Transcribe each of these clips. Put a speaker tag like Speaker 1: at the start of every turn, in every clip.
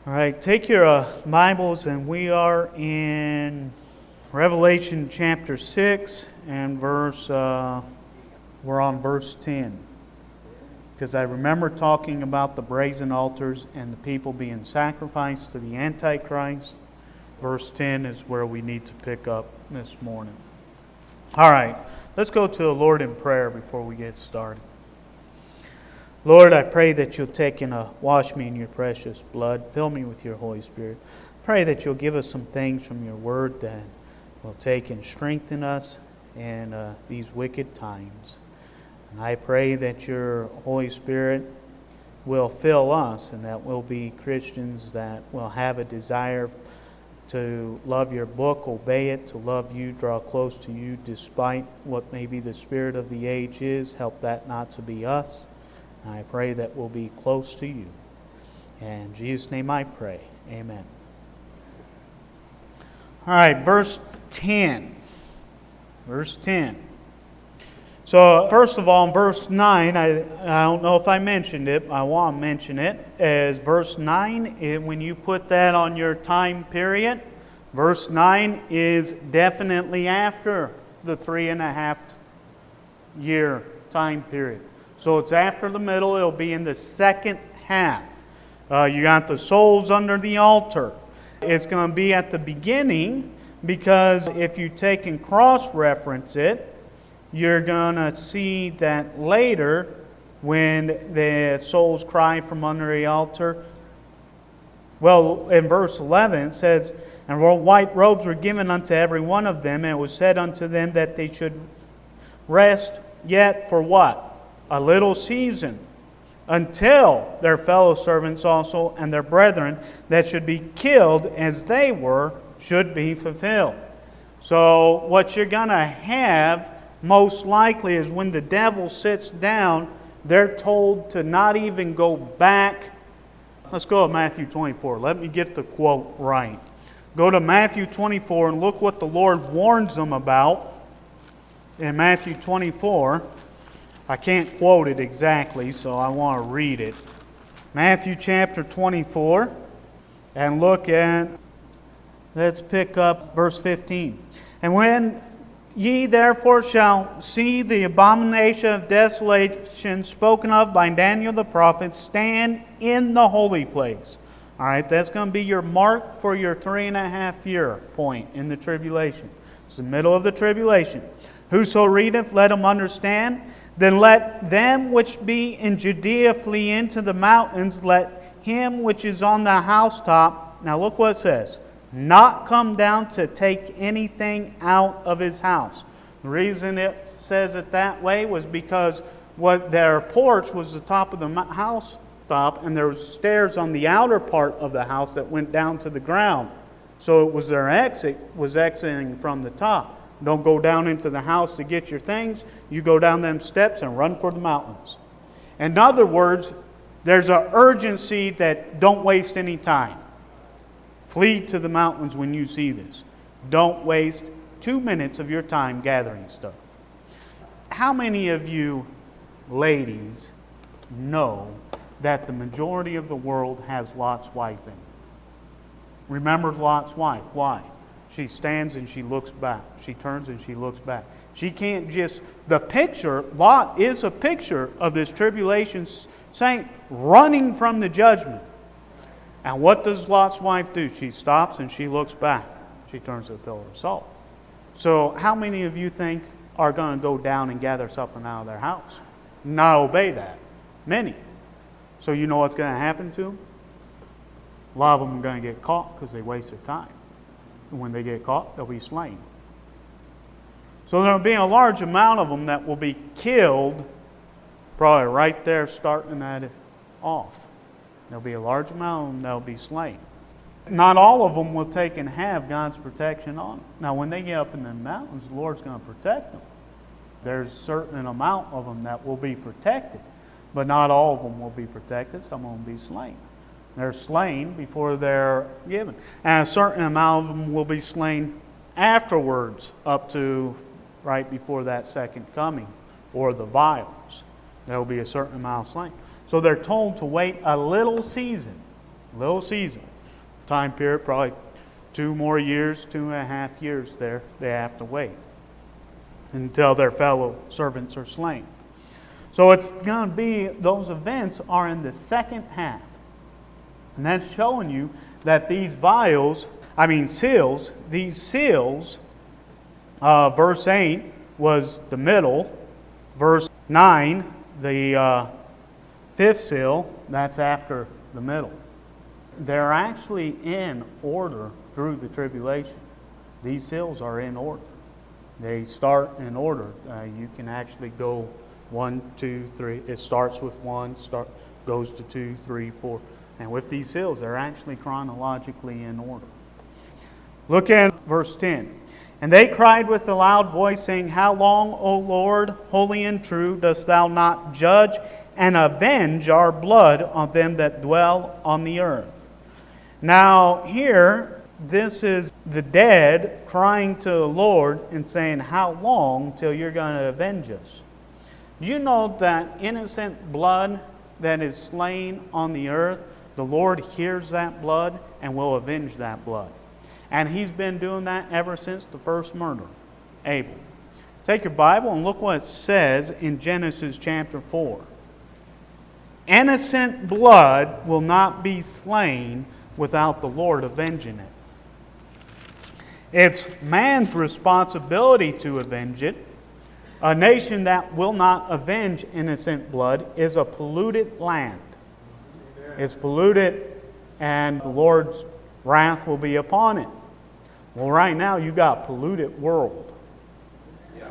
Speaker 1: All right, take your Bibles, and we are in Revelation chapter 6 and we're on verse 10. Because I remember talking about the brazen altars and the people being sacrificed to the Antichrist. Verse 10 is where we need to pick up this morning. All right, let's go to the Lord in prayer before we get started. Lord, I pray that you'll take and wash me in your precious blood. Fill me with your Holy Spirit. Pray that you'll give us some things from your word that will take and strengthen us in these wicked times. And I pray that your Holy Spirit will fill us and that we'll be Christians that will have a desire to love your book, obey it, to love you, draw close to you despite what maybe the spirit of the age is. Help that not to be us. I pray that we'll be close to you. In Jesus' name I pray. Amen. All right, verse 10. Verse 10. So, first of all, in verse 9, I don't know if I mentioned it, I want to mention it, as verse 9, when you put that on your time period, verse 9 is definitely after the 3.5 year time period. So it's after the middle, it'll be in the second half. You got the souls under the altar. It's going to be at the beginning, because if you take and cross-reference it, you're going to see that later, when the souls cry from under the altar, well, in verse 11 it says, "And white robes were given unto every one of them, and it was said unto them that they should rest yet for" what? "A little season, until their fellow servants also and their brethren that should be killed as they were should be fulfilled." So what you're going to have most likely is when the devil sits down, they're told to not even go back. Let's go to Matthew 24. Let me get the quote right. Go to Matthew 24 and look what the Lord warns them about in Matthew 24. I can't quote it exactly, so I want to read it. Matthew chapter 24, and look at, let's pick up verse 15. "And when ye therefore shall see the abomination of desolation spoken of by Daniel the prophet stand in the holy place." All right, that's going to be your mark for your 3.5 year point in the tribulation. It's the middle of the tribulation. "Whoso readeth, let him understand. Then let them which be in Judea flee into the mountains. Let him which is on the housetop," now look what it says, "not come down to take anything out of his house." The reason it says it that way was because what their porch was the top of the house top, and there was stairs on the outer part of the house that went down to the ground. So it was their exit, was exiting from the top. Don't go down into the house to get your things. You go down them steps and run for the mountains. In other words, there's an urgency that don't waste any time. Flee to the mountains when you see this. Don't waste 2 minutes of your time gathering stuff. How many of you ladies know that the majority of the world has Lot's wife in it? Remembers Lot's wife. Why? She stands and she looks back. She turns and she looks back. She can't just... The picture, Lot is a picture of this tribulation saint running from the judgment. And what does Lot's wife do? She stops and she looks back. She turns to the pillar of salt. So how many of you think are going to go down and gather something out of their house? Not obey that. Many. So you know what's going to happen to them? A lot of them are going to get caught because they waste their time. And when they get caught, they'll be slain. So there will be a large amount of them that will be killed, probably right there starting at it off. There'll be a large amount of them that will be slain. Not all of them will take and have God's protection on them. Now when they get up in the mountains, the Lord's going to protect them. There's a certain amount of them that will be protected. But not all of them will be protected. Some of them will be slain. They're slain before they're given. And a certain amount of them will be slain afterwards, up to right before that second coming, or the vials. There will be a certain amount slain. So they're told to wait a little season. time period, probably 2 more years, 2.5 years there, they have to wait until their fellow servants are slain. So it's going to be, those events are in the second half. And that's showing you that these seals, these seals, verse 8 was the middle, verse 9, the fifth seal, that's after the middle. They're actually in order through the tribulation. These seals are in order. They start in order. You can actually go 1, 2, 3. It starts with 1, goes to 2, 3, 4. And with these seals, they're actually chronologically in order. Look at verse 10. And they cried with a loud voice, saying, How long, O Lord, holy and true, dost thou not judge and avenge our blood on them that dwell on the earth? Now here, this is the dead crying to the Lord and saying, How long till you're going to avenge us? Do you know that innocent blood that is slain on the earth, the Lord hears that blood and will avenge that blood? And He's been doing that ever since the first murder, Abel. Take your Bible and look what it says in Genesis chapter 4. Innocent blood will not be slain without the Lord avenging it. It's man's responsibility to avenge it. A nation that will not avenge innocent blood is a polluted land. It's polluted, and the Lord's wrath will be upon it. Well, right now you got a polluted world,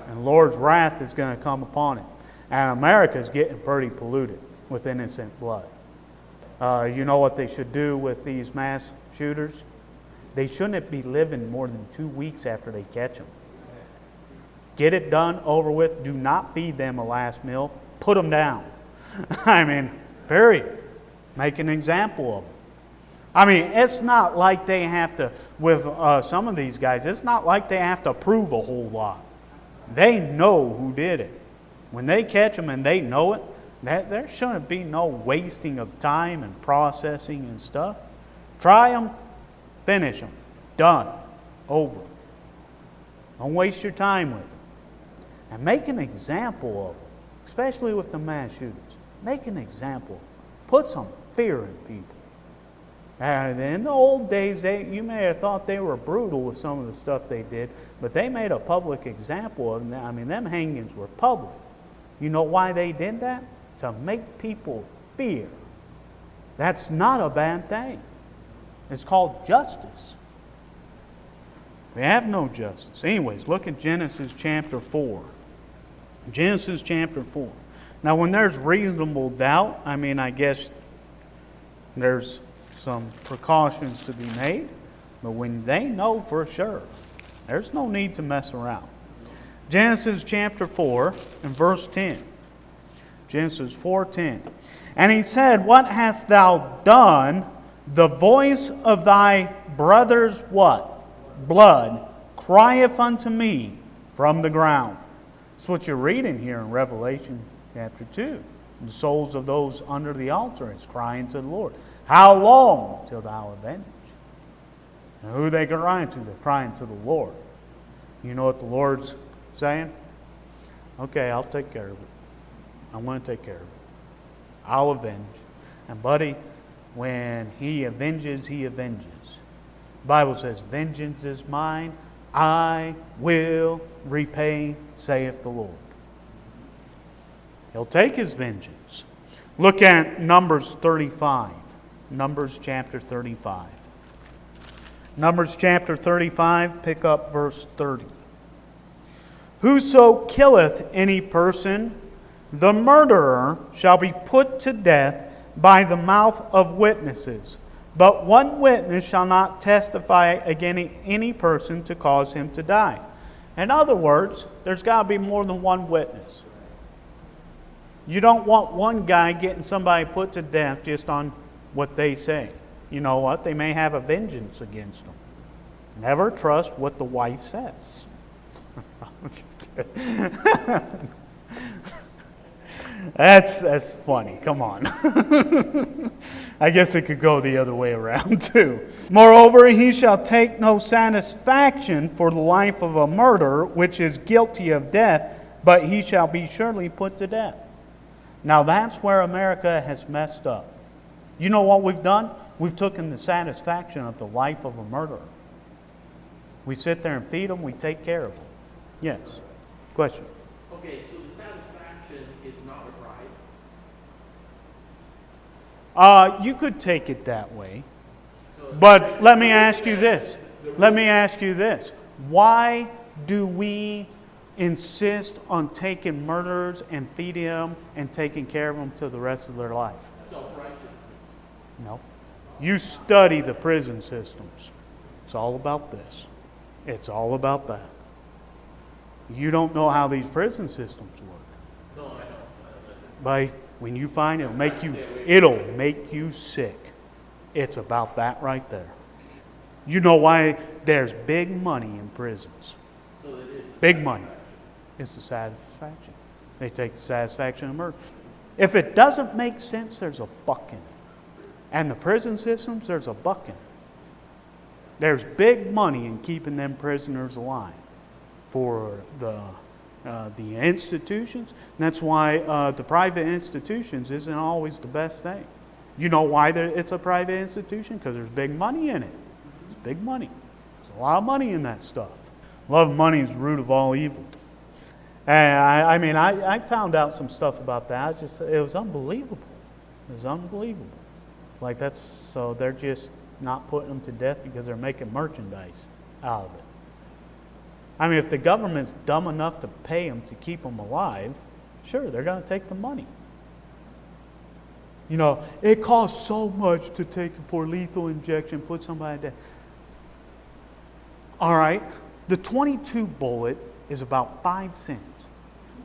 Speaker 1: and the Lord's wrath is going to come upon it. And America is getting pretty polluted with innocent blood. You know what they should do with these mass shooters? They shouldn't be living more than 2 weeks after they catch them. Get it done, over with. Do not feed them a last meal. Put them down. Period. Make an example of them. It's not like they have to, with some of these guys, it's not like they have to prove a whole lot. They know who did it. When they catch them and they know it, there shouldn't be no wasting of time and processing and stuff. Try them, finish them. Done. Over. Don't waste your time with them. And make an example of them, especially with the mass shooters. Make an example. Put some fear in people. And in the old days, you may have thought they were brutal with some of the stuff they did, but they made a public example of them. Them hangings were public. You know why they did that? To make people fear. That's not a bad thing. It's called justice. We have no justice. Anyways, look at Genesis chapter 4. Genesis chapter 4. Now, when there's reasonable doubt, I guess there's some precautions to be made. But when they know for sure, there's no need to mess around. Genesis chapter 4 and verse 10. Genesis 4:10. And he said, What hast thou done? The voice of thy brother's what? Blood crieth unto me from the ground. That's what you're reading here in Revelation chapter 2. The souls of those under the altar is crying to the Lord. How long till thou avenge? And who are they crying to? They're crying to the Lord. You know what the Lord's saying? Okay, I'll take care of it. I'm going to take care of it. I'll avenge. And buddy, when He avenges, He avenges. The Bible says, Vengeance is mine, I will repay, saith the Lord. He'll take His vengeance. Look at Numbers 35. Numbers chapter 35. Numbers chapter 35, pick up verse 30. Whoso killeth any person, the murderer shall be put to death by the mouth of witnesses. But one witness shall not testify against any person to cause him to die. In other words, there's got to be more than one witness. You don't want one guy getting somebody put to death just on what they say. You know what? They may have a vengeance against them. Never trust what the wife says. I'm just kidding. That's funny. Come on. I guess it could go the other way around too. Moreover, he shall take no satisfaction for the life of a murderer, which is guilty of death, but he shall be surely put to death. Now that's where America has messed up. You know what we've done? We've taken the satisfaction of the life of a murderer. We sit there and feed them, we take care of them. Yes. Question?
Speaker 2: Okay, so the satisfaction is not a bribe?
Speaker 1: You could take it that way.
Speaker 2: So
Speaker 1: But let me ask you this. Let me ask you this. Why do we insist on taking murderers and feeding them and taking care of them to the rest of their life?
Speaker 2: Self-righteousness.
Speaker 1: No. You study the prison systems. It's all about this. It's all about that. You don't know how these prison systems work.
Speaker 2: No, I don't.
Speaker 1: But when you find it'll make you sick. It's about that right there. You know why there's big money in prisons.
Speaker 2: So it is
Speaker 1: Big money. It's the satisfaction. They take the satisfaction of murder. If it doesn't make sense, there's a buck in it. And the prison systems, there's a buck in it. There's big money in keeping them prisoners alive for the institutions. And that's why the private institutions isn't always the best thing. You know why it's a private institution? Because there's big money in it. It's big money. There's a lot of money in that stuff. Love of money is the root of all evil. And I found out some stuff about that. It was unbelievable. It was unbelievable. It's like so they're just not putting them to death because they're making merchandise out of it. I mean, if the government's dumb enough to pay them to keep them alive, sure, they're going to take the money. You know, it costs so much to take for lethal injection, put somebody to death. All right, the .22 bullet is about 5 cents.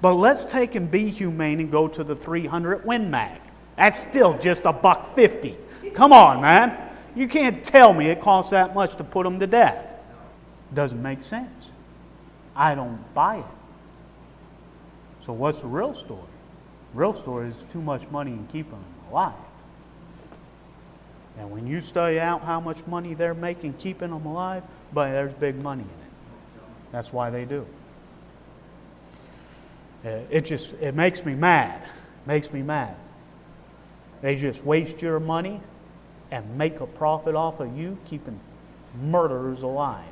Speaker 1: But let's take and be humane and go to the .300 Win Mag. That's still just $1.50. Come on, man. You can't tell me it costs that much to put them to death. Doesn't make sense. I don't buy it. So what's the real story? The real story is too much money in keeping them alive. And when you study out how much money they're making keeping them alive, but there's big money in it. That's why they do. It makes me mad. Makes me mad. They just waste your money and make a profit off of you keeping murderers alive.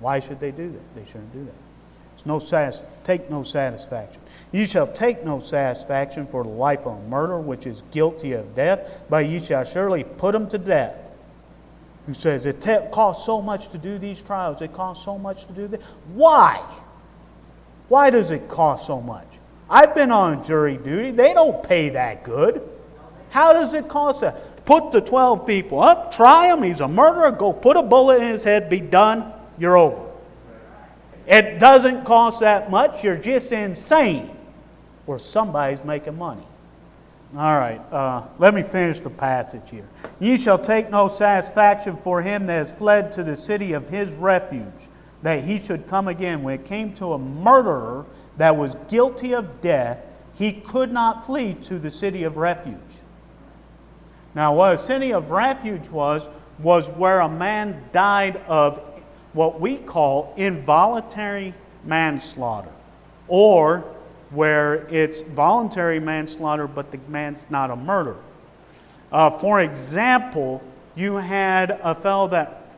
Speaker 1: Why should they do that? They shouldn't do that. Take no satisfaction. You shall take no satisfaction for the life of a murderer, which is guilty of death, but ye shall surely put him to death. Who says, it costs so much to do these trials, it costs so much to do this. Why? Why does it cost so much? I've been on jury duty. They don't pay that good. How does it cost that? Put the 12 people up, try him, he's a murderer, go put a bullet in his head, be done, you're over. It doesn't cost that much, you're just insane. Or somebody's making money. All right, let me finish the passage here. Ye shall take no satisfaction for him that has fled to the city of his refuge, that he should come again. When it came to a murderer that was guilty of death, he could not flee to the city of refuge. Now, what a city of refuge was where a man died of what we call involuntary manslaughter, or where it's voluntary manslaughter, but the man's not a murderer. For example, you had a fellow that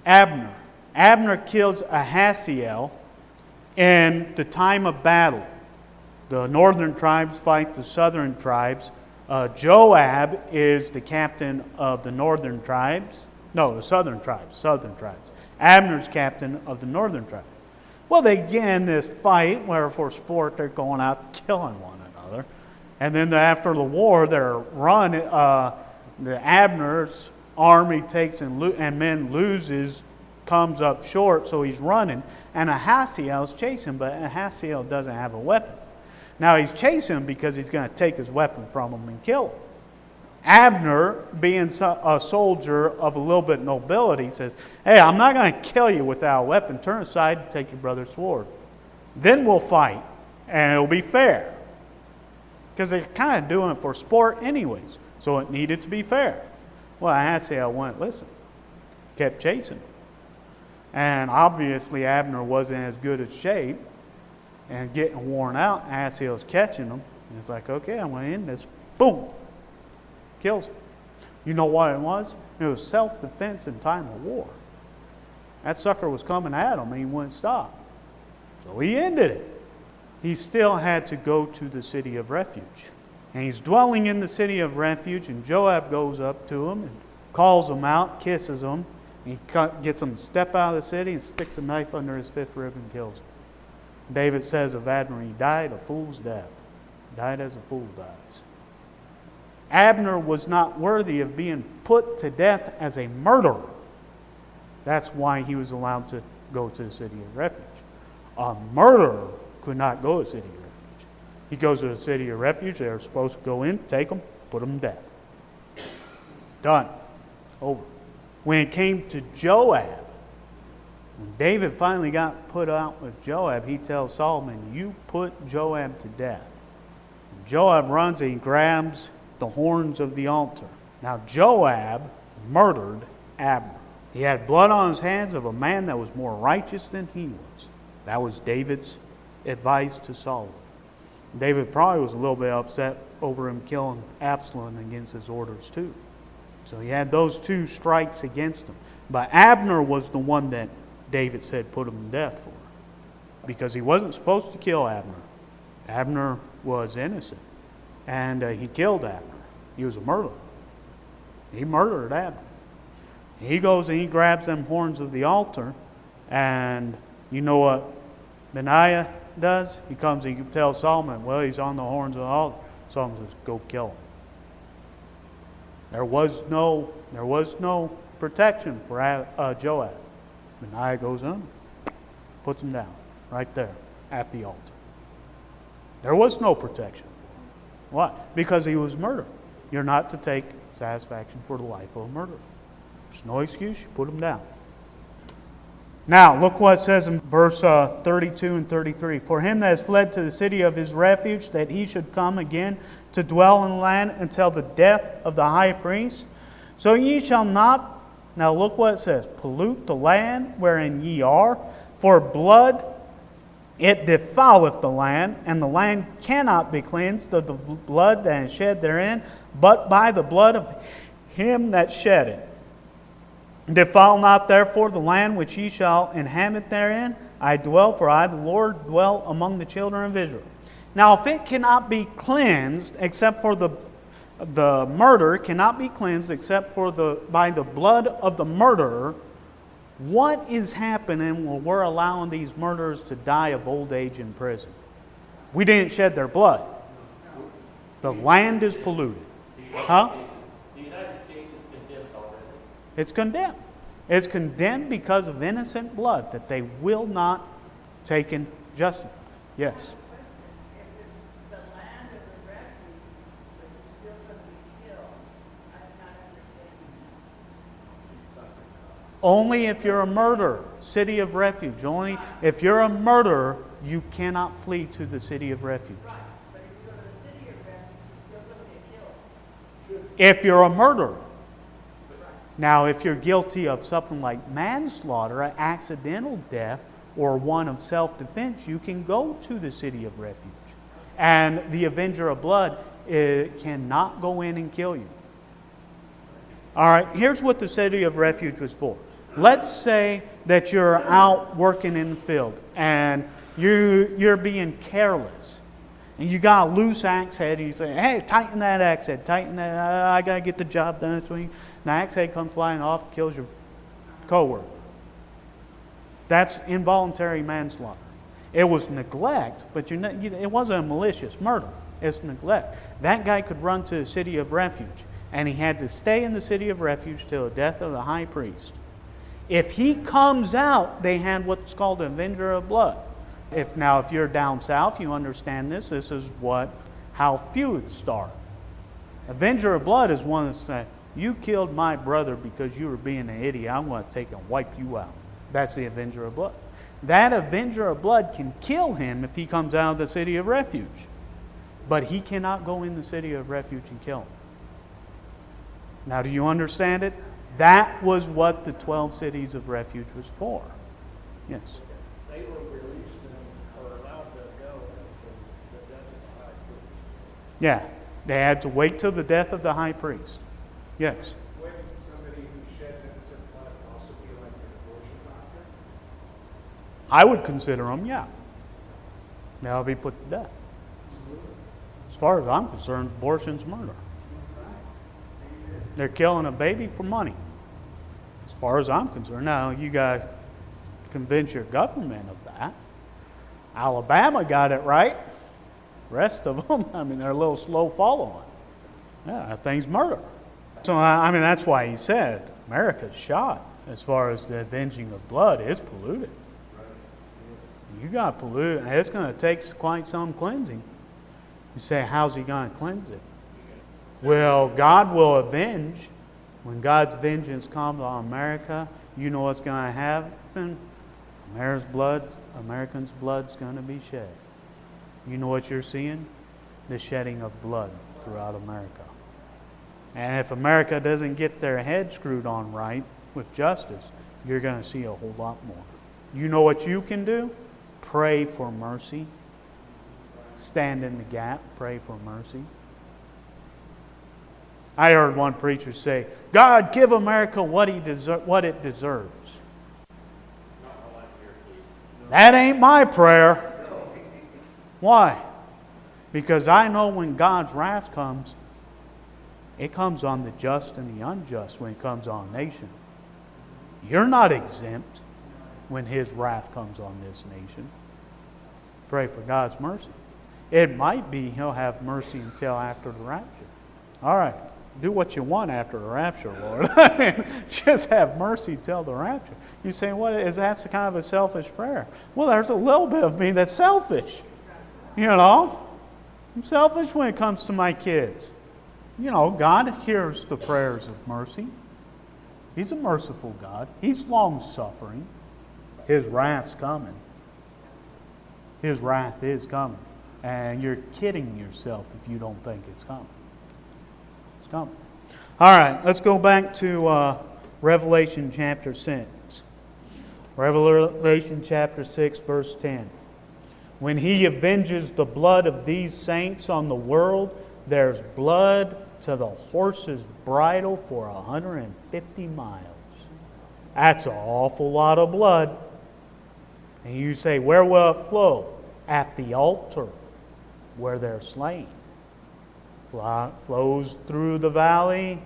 Speaker 1: Abner kills Ahasiel in the time of battle. The northern tribes fight the southern tribes. Joab is the captain of the northern tribes. No, the southern tribes. Abner's captain of the northern tribes. Well, they get in this fight where for sport they're going out killing one another. And then after the war, they're the Abner's army takes and men loses, comes up short, so he's running. And Ahasiel's chasing, but Ahasiel doesn't have a weapon. Now he's chasing him because he's going to take his weapon from him and kill him. Abner, being a soldier of a little bit of nobility, says, hey, I'm not going to kill you without a weapon. Turn aside and take your brother's sword. Then we'll fight, and it'll be fair. Because they're kind of doing it for sport anyways. So it needed to be fair. Well, Asahel wouldn't listen. Kept chasing him. And obviously Abner wasn't as good a shape and getting worn out. Asahel's catching him. And it's like, okay, I'm going to end this. Boom. Kills him. You know what it was? It was self-defense in time of war. That sucker was coming at him and he wouldn't stop. So he ended it. He still had to go to the city of refuge. And he's dwelling in the city of refuge, and Joab goes up to him and calls him out, kisses him. He gets him to step out of the city and sticks a knife under his fifth rib and kills him. David says of Abner, he died a fool's death. He died as a fool dies. Abner was not worthy of being put to death as a murderer. That's why he was allowed to go to the city of refuge. A murderer could not go to the city of refuge. He goes to the city of refuge. They're supposed to go in, take him, put him to death. Done. Over. When it came to Joab, when David finally got put out with Joab, he tells Solomon, you put Joab to death. And Joab runs and he grabs the horns of the altar. Now Joab murdered Abner. He had blood on his hands of a man that was more righteous than he was. That was David's advice to Solomon. David probably was a little bit upset over him killing Absalom against his orders too. So he had those two strikes against him. But Abner was the one that David said put him to death for. Because he wasn't supposed to kill Abner. Abner was innocent. And he killed Abner. He was a murderer. He murdered Abner. He goes and he grabs them horns of the altar. And you know what Benaiah does? He comes and he tells Solomon, well, he's on the horns of the altar. Solomon says, go kill him. There was no protection for Joab. Benaiah goes in, puts him down right there at the altar. There was no protection for him. Why? Because he was murdered. You're not to take satisfaction for the life of a murderer. There's no excuse. You put him down. Now, look what it says in verse 32 and 33. For him that has fled to the city of his refuge, that he should come again to dwell in the land until the death of the high priest. So ye shall not, now look what it says, pollute the land wherein ye are, for blood it defileth the land, and the land cannot be cleansed of the blood that is shed therein, but by the blood of him that shed it. Defile not therefore the land which ye shall inhabit therein. I dwell, for I, the Lord, dwell among the children of Israel. Now, if it cannot be cleansed except for the murder cannot be cleansed except for by the blood of the murderer, what is happening when we're allowing these murderers to die of old age in prison? We didn't shed their blood. The land is polluted. Huh?
Speaker 2: The United States is condemned already.
Speaker 1: It's condemned. It's condemned because of innocent blood that they will not take and justify. Yes.
Speaker 3: If it's the land of the refuge, but you're still going to be killed, I'm not understanding that.
Speaker 1: Only if you're a murderer, city of refuge. Only if you're a murderer, you cannot flee to the city of refuge.
Speaker 3: Right, but if you go to the city of refuge, you're still going to get killed.
Speaker 1: If you're a murderer. Now, if you're guilty of something like manslaughter, an accidental death, or one of self-defense, you can go to the city of refuge. And the avenger of blood cannot go in and kill you. All right, here's what the city of refuge was for. Let's say that you're out working in the field and you're being careless. And you got a loose axe head and you say, hey, tighten that axe head, tighten that, I got to get the job done this week. The axe head comes flying off, kills your coworker. That's involuntary manslaughter. It was neglect, but it wasn't a malicious murder. It's neglect. That guy could run to the city of refuge, and he had to stay in the city of refuge till the death of the high priest. If he comes out, they had what's called an avenger of blood. If you're down south, you understand this. This is how feuds start. Avenger of blood is one that's saying, you killed my brother because you were being an idiot. I'm going to take and wipe you out. That's the avenger of blood. That avenger of blood can kill him if he comes out of the city of refuge. But he cannot go in the city of refuge and kill him. Now, do you understand it? That was what the 12 cities of refuge was for. Yes.
Speaker 4: They were released and or allowed to go after the death of the high priest.
Speaker 1: Yeah. They had to wait till the death of the high priest. Yes.
Speaker 4: Wouldn't somebody who shed innocent blood also be like an abortion doctor?
Speaker 1: I would consider them, yeah. They'll be put to death. As far as I'm concerned, abortion's murder. They're killing a baby for money. As far as I'm concerned. Now, you got to convince your government of that. Alabama got it right. The rest of them, I mean, they're a little slow following. Yeah, that thing's murder. So, I mean, that's why he said America's shot as far as the avenging of blood is polluted. You got polluted. It's going to take quite some cleansing. You say, how's he going to cleanse it? Well, God will avenge. When God's vengeance comes on America, you know what's going to happen? Americans' blood's going to be shed. You know what you're seeing? The shedding of blood throughout America. And if America doesn't get their head screwed on right with justice, you're going to see a whole lot more. You know what you can do? Pray for mercy. Stand in the gap. Pray for mercy. I heard one preacher say, God, give America what it deserves. That ain't my prayer. Why? Because I know when God's wrath comes, it comes on the just and the unjust when it comes on a nation. You're not exempt when His wrath comes on this nation. Pray for God's mercy. It might be He'll have mercy until after the rapture. All right. Do what you want after the rapture, Lord. I mean, just have mercy till the rapture. You say, what is that's kind of a selfish prayer? Well, there's a little bit of me that's selfish. You know, I'm selfish when it comes to my kids. You know, God hears the prayers of mercy. He's a merciful God. He's long-suffering. His wrath's coming. His wrath is coming. And you're kidding yourself if you don't think it's coming. It's coming. All right, let's go back to Revelation chapter 6. Revelation chapter 6, verse 10. When He avenges the blood of these saints on the world, there's blood to the horse's bridle for 150 miles. That's an awful lot of blood. And you say, where will it flow? At the altar where they're slain. Flows through the valley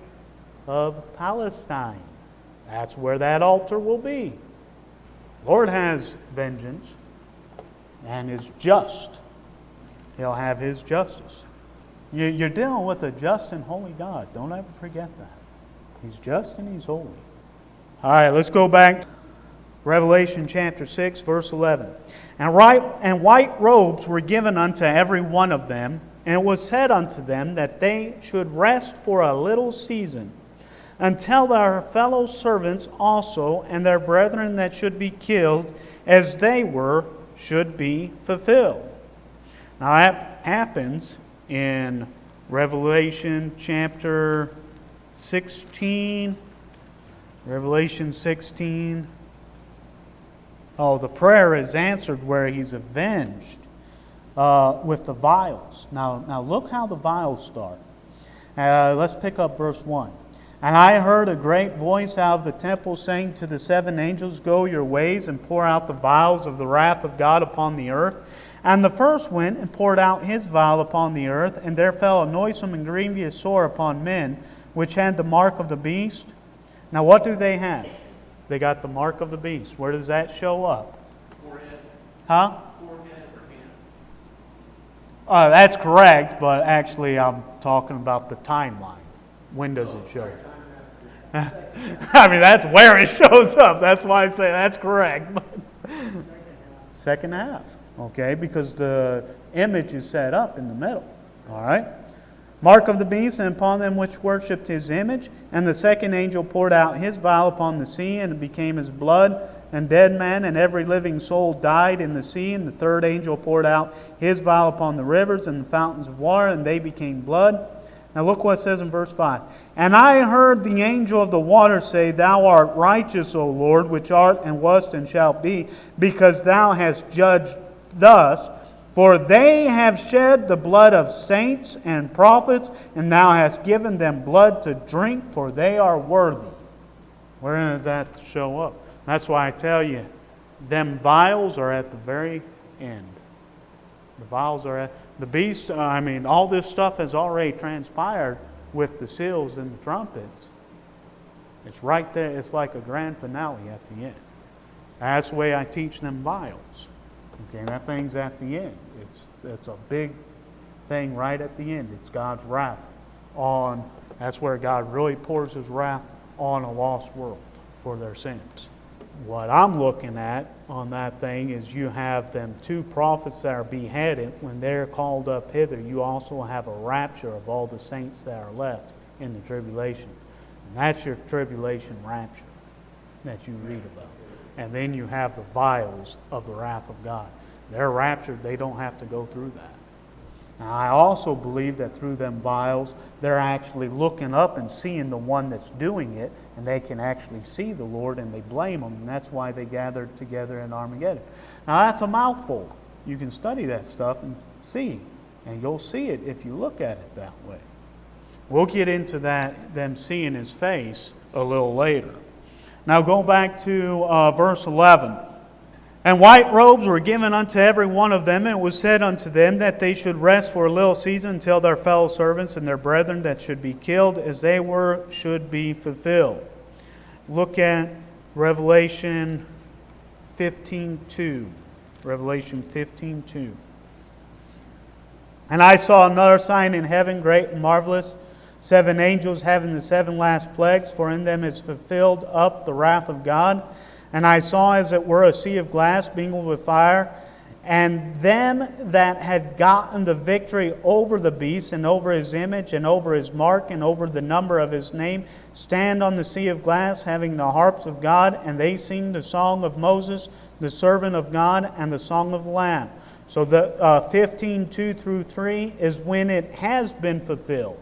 Speaker 1: of Palestine. That's where that altar will be. Lord has vengeance and is just. He'll have His justice. You're dealing with a just and holy God. Don't ever forget that. He's just and He's holy. All right, let's go back to Revelation chapter 6, verse 11. And white robes were given unto every one of them, and it was said unto them that they should rest for a little season, until their fellow servants also and their brethren that should be killed, as they were, should be fulfilled. Now that happens in Revelation chapter 16. Revelation 16. Oh, the prayer is answered where He's avenged with the vials. Now look how the vials start. Let's pick up verse 1. And I heard a great voice out of the temple saying to the seven angels, Go your ways and pour out the vials of the wrath of God upon the earth. And the first went and poured out his vial upon the earth, and there fell a noisome and grievous sore upon men, which had the mark of the beast. Now what do they have? They got the mark of the beast. Where does that show up?
Speaker 2: Forehead.
Speaker 1: Huh?
Speaker 2: Forehead or hand.
Speaker 1: That's correct, but actually I'm talking about the timeline. When does it show? I mean, that's where it shows up. That's why I say that's correct. Second half. Okay, because the image is set up in the middle. All right? Mark of the beast, and upon them which worshipped his image. And the second angel poured out his vial upon the sea, and it became as blood, and dead man and every living soul died in the sea. And the third angel poured out his vial upon the rivers and the fountains of water, and they became blood. Now look what it says in verse 5. And I heard the angel of the waters say, Thou art righteous, O Lord, which art and wast and shalt be, because thou hast judged thus. For they have shed the blood of saints and prophets, and thou hast given them blood to drink, for they are worthy. Where does that show up? That's why I tell you, them vials are at the very end. The vials are at the beast. All this stuff has already transpired with the seals and the trumpets. It's right there. It's like a grand finale at the end. That's the way I teach them vials. Okay, that thing's at the end. It's a big thing right at the end. It's God's wrath on. That's where God really pours His wrath on a lost world for their sins. What I'm looking at on that thing is you have them two prophets that are beheaded. When they're called up hither, you also have a rapture of all the saints that are left in the tribulation. And that's your tribulation rapture that you read about. And then you have the vials of the wrath of God. They're raptured. They don't have to go through that. Now, I also believe that through them vials, they're actually looking up and seeing the one that's doing it, and they can actually see the Lord, and they blame Him, and that's why they gathered together in Armageddon. Now, that's a mouthful. You can study that stuff and see, and you'll see it if you look at it that way. We'll get into that, them seeing His face, a little later. Now, go back to verse 11. And white robes were given unto every one of them, and it was said unto them that they should rest for a little season until their fellow servants and their brethren that should be killed as they were should be fulfilled. Look at Revelation 15:2. Revelation 15:2. And I saw another sign in heaven, great and marvelous, 7 angels having the 7 last plagues, for in them is fulfilled up the wrath of God. And I saw as it were a sea of glass mingled with fire, and them that had gotten the victory over the beast, and over his image, and over his mark, and over the number of his name, stand on the sea of glass, having the harps of God, and they sing the song of Moses, the servant of God, and the song of the Lamb. So the 15:2 through 3 is when it has been fulfilled.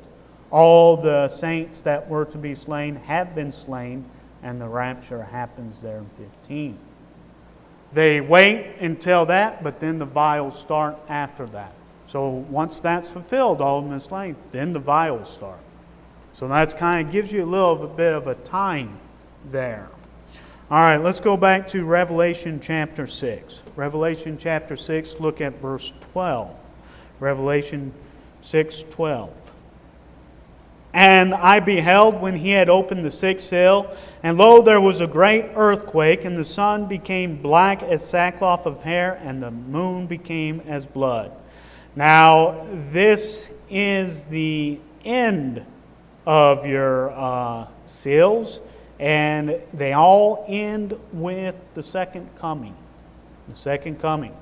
Speaker 1: All the saints that were to be slain have been slain, and the rapture happens there in 15. They wait until that, but then the vials start after that. So once that's fulfilled, all of them is slain, then the vials start. So that's kind of gives you a little bit of a time there. All right, let's go back to Revelation chapter 6. Revelation chapter 6, look at verse 12. Revelation 6:12. And I beheld when he had opened the 6th seal, and lo, there was a great earthquake, and the sun became black as sackcloth of hair, and the moon became as blood. Now, this is the end of your seals, and they all end with the second coming. The second coming.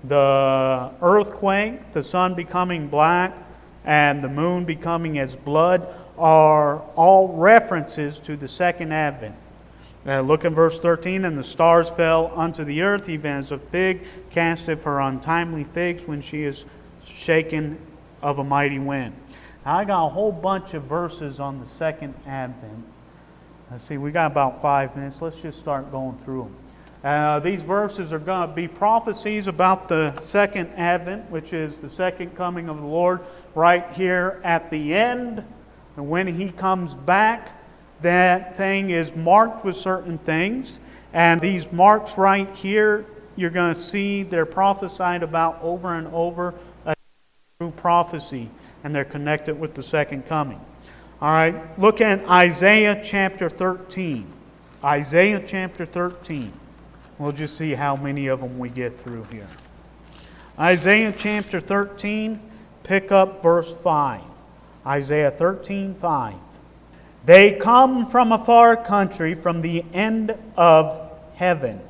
Speaker 1: The earthquake, the sun becoming black, and the moon becoming as blood are all references to the second advent. Look at verse 13. And the stars fell unto the earth, even as a fig casteth her untimely figs when she is shaken of a mighty wind. Now, I got a whole bunch of verses on the second advent. Let's see, we got about 5 minutes. Let's just start going through them. These verses are going to be prophecies about the second advent, which is the second coming of the Lord right here at the end. And when He comes back, that thing is marked with certain things. And these marks right here, you're going to see they're prophesied about over and over through prophecy. And they're connected with the second coming. All right, look at Isaiah chapter 13. Isaiah chapter 13. We'll just see how many of them we get through here. Isaiah chapter 13, pick up verse 5. Isaiah 13:5. They come from a far country, from the end of heaven.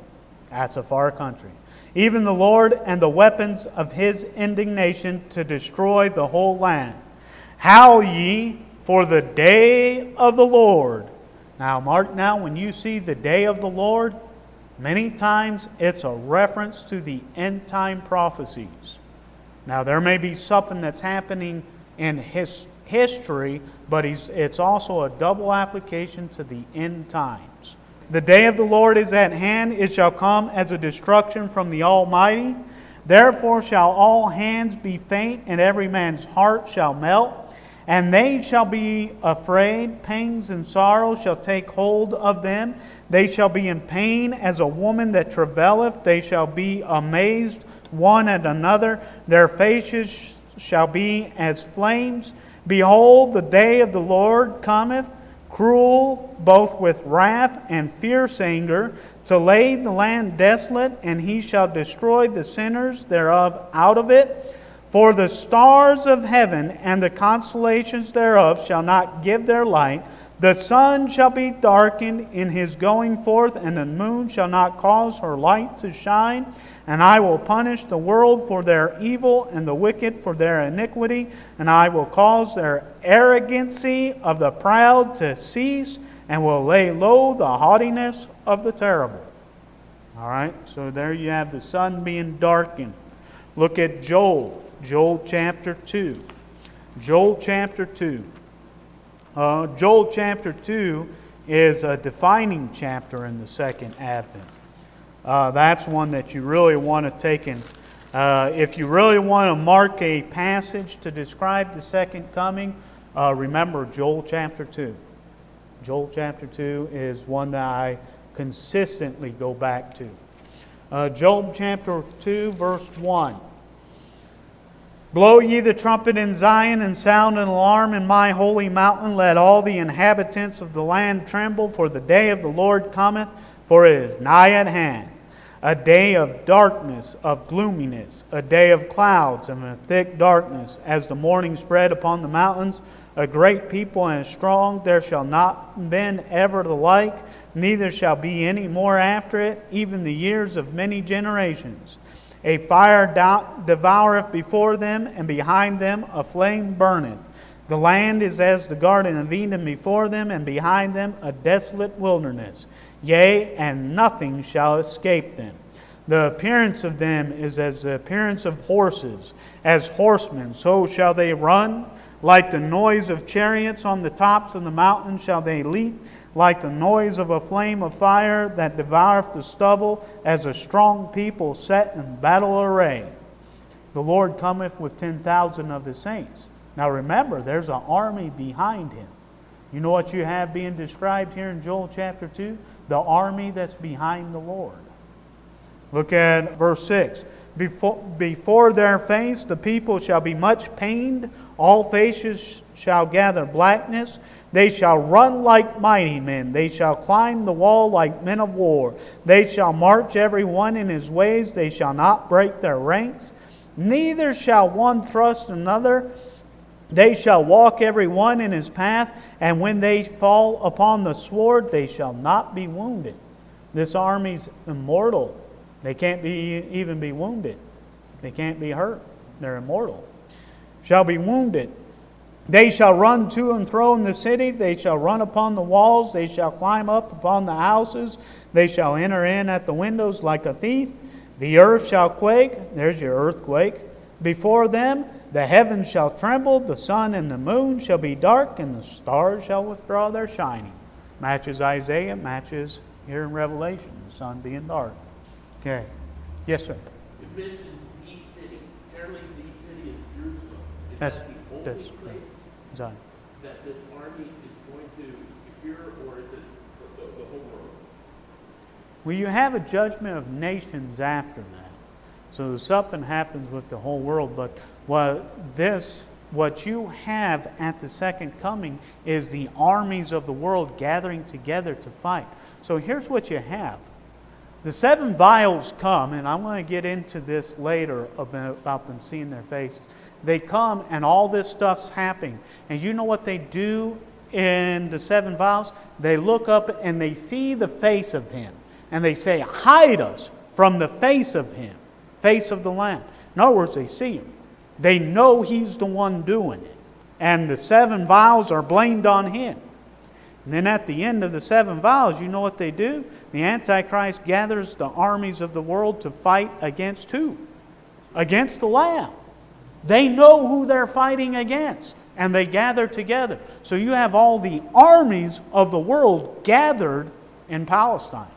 Speaker 1: That's a far country. Even the Lord and the weapons of His indignation to destroy the whole land. Howl ye for the day of the Lord. Now, mark now, when you see the day of the Lord, many times it's a reference to the end time prophecies. Now, there may be something that's happening in history, but it's also a double application to the end times. The day of the Lord is at hand. It shall come as a destruction from the Almighty. Therefore shall all hands be faint, and every man's heart shall melt. And they shall be afraid. Pangs and sorrow shall take hold of them. They shall be in pain as a woman that travaileth. They shall be amazed one at another. Their faces shall be as flames. Behold, the day of the Lord cometh, cruel, both with wrath and fierce anger, to lay the land desolate, and He shall destroy the sinners thereof out of it. For the stars of heaven and the constellations thereof shall not give their light. The sun shall be darkened in his going forth, and the moon shall not cause her light to shine. And I will punish the world for their evil, and the wicked for their iniquity. And I will cause their arrogancy of the proud to cease, and will lay low the haughtiness of the terrible. All right, so there you have the sun being darkened. Look at Joel. Joel chapter 2. Joel chapter 2. Joel chapter 2 is a defining chapter in the second advent. That's one that you really want to take in. If you really want to mark a passage to describe the second coming, remember Joel chapter 2. Joel chapter 2 is one that I consistently go back to. Joel chapter 2 verse 1. Blow ye the trumpet in Zion, and sound an alarm in my holy mountain. Let all the inhabitants of the land tremble, for the day of the Lord cometh, for it is nigh at hand. A day of darkness, of gloominess, a day of clouds and a thick darkness, as the morning spread upon the mountains. A great people and strong, there shall not been ever the like, neither shall be any more after it, even the years of many generations. A fire devoureth before them, and behind them a flame burneth. The land is as the garden of Eden before them, and behind them a desolate wilderness. Yea, and nothing shall escape them. The appearance of them is as the appearance of horses. As horsemen, so shall they run. Like the noise of chariots on the tops of the mountains shall they leap. Like the noise of a flame of fire that devoureth the stubble, as a strong people set in battle array. The Lord cometh with 10,000 of His saints. Now remember, there's an army behind Him. You know what you have being described here in Joel chapter 2? The army that's behind the Lord. Look at verse 6. Before their face the people shall be much pained. All faces shall gather blackness. They shall run like mighty men. They shall climb the wall like men of war. They shall march every one in his ways. They shall not break their ranks. Neither shall one thrust another. They shall walk every one in his path. And when they fall upon the sword, they shall not be wounded. This army's immortal. They can't even be wounded. They can't be hurt. They're immortal. Shall be wounded. They shall run to and fro in the city. They shall run upon the walls. They shall climb up upon the houses. They shall enter in at the windows like a thief. The earth shall quake. There's your earthquake. Before them the heavens shall tremble. The sun and the moon shall be dark, and the stars shall withdraw their shining. Matches Isaiah, matches here in Revelation, the sun being dark. Okay. Yes, sir.
Speaker 2: It mentions the city. Generally, the city is Jerusalem. Is
Speaker 1: That's
Speaker 2: that the only
Speaker 1: correct.
Speaker 2: place
Speaker 1: Zion.
Speaker 2: that this army is going to secure, or is it the whole world?
Speaker 1: Well, you have a judgment of nations after that. So something happens with the whole world. But what you have at the second coming is the armies of the world gathering together to fight. So here's what you have. The 7 vials come, and I'm going to get into this later about them seeing their faces. They come, and all this stuff's happening. And you know what they do in the 7 vials? They look up and they see the face of Him. And they say, hide us from the face of Him, face of the Lamb. In other words, they see Him. They know He's the one doing it. And the 7 vials are blamed on Him. And then at the end of the 7 vials, you know what they do? The Antichrist gathers the armies of the world to fight against who? Against the Lamb. They know who they're fighting against. and they gather together. So you have all the armies of the world gathered in Palestine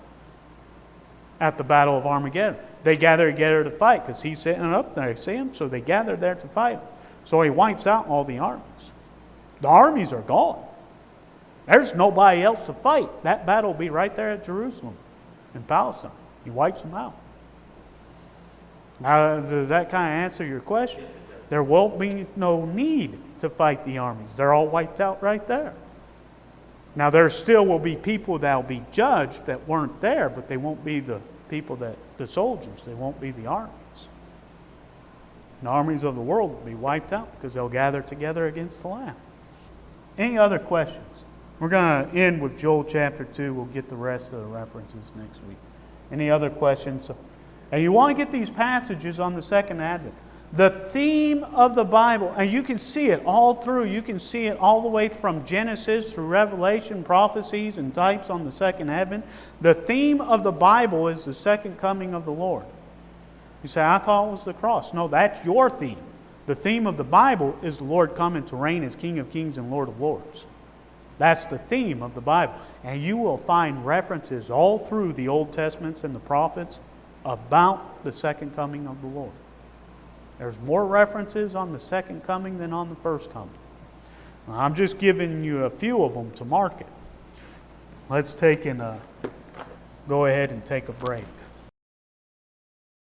Speaker 1: at the Battle of Armageddon. They gather together to fight because he's sitting up there. They see him, so they gather there to fight. So he wipes out all the armies. The armies are gone. There's nobody else to fight. That battle will be right there at Jerusalem in Palestine. He wipes them out. Now, does that kind of answer your question? There won't be no need to fight the armies. They're all wiped out right there. Now, there still will be people that will be judged that weren't there, but they won't be the people the soldiers. They won't be the armies. The armies of the world will be wiped out because they'll gather together against the Lamb. Any other questions? We're going to end with Joel chapter 2. We'll get the rest of the references next week. Any other questions? And you want to get these passages on the second advent. The theme of the Bible, and you can see it all through. You can see it all the way from Genesis through Revelation, prophecies, and types on the second advent. The theme of the Bible is the second coming of the Lord. You say, I thought it was the cross. No, that's your theme. The theme of the Bible is the Lord coming to reign as King of Kings and Lord of Lords. That's the theme of the Bible. And you will find references all through the Old Testaments and the prophets about the second coming of the Lord. There's more references on the second coming than on the first coming. Now, I'm just giving you a few of them to mark it. Let's go ahead and take a break.